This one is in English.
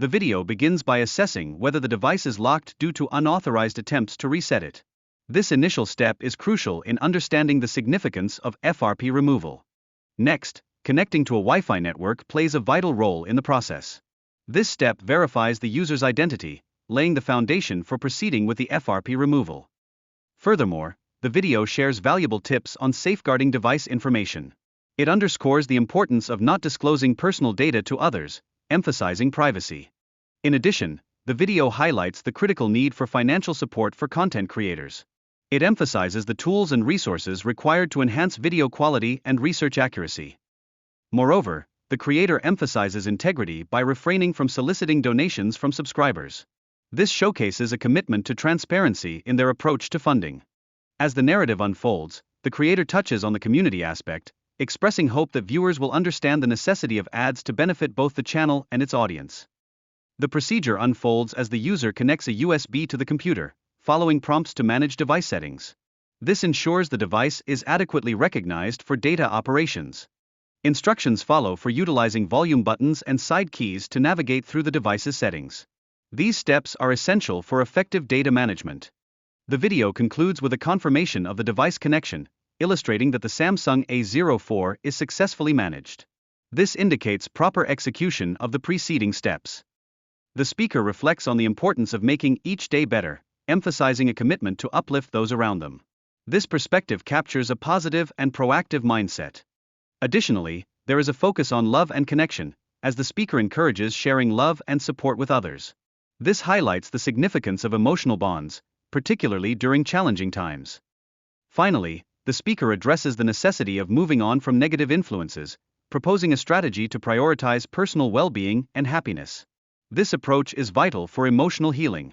The video begins by assessing whether the device is locked due to unauthorized attempts to reset it. This initial step is crucial in understanding the significance of FRP removal. Next, connecting to a Wi-Fi network plays a vital role in the process. This step verifies the user's identity, laying the foundation for proceeding with the FRP removal. Furthermore, the video shares valuable tips on safeguarding device information. It underscores the importance of not disclosing personal data to others, emphasizing privacy. In addition, the video highlights the critical need for financial support for content creators. It emphasizes the tools and resources required to enhance video quality and research accuracy. Moreover, the creator emphasizes integrity by refraining from soliciting donations from subscribers. This showcases a commitment to transparency in their approach to funding. As the narrative unfolds, the creator touches on the community aspect, expressing hope that viewers will understand the necessity of ads to benefit both the channel and its audience. The procedure unfolds as the user connects a USB to the computer, following prompts to manage device settings. This ensures the device is adequately recognized for data operations. Instructions follow for utilizing volume buttons and side keys to navigate through the device's settings. These steps are essential for effective data management. The video concludes with a confirmation of the device connection, illustrating that the Samsung A04 is successfully managed. This indicates proper execution of the preceding steps. The speaker reflects on the importance of making each day better, emphasizing a commitment to uplift those around them. This perspective captures a positive and proactive mindset. Additionally, there is a focus on love and connection, as the speaker encourages sharing love and support with others. This highlights the significance of emotional bonds, particularly during challenging times. Finally, the speaker addresses the necessity of moving on from negative influences, proposing a strategy to prioritize personal well-being and happiness. This approach is vital for emotional healing.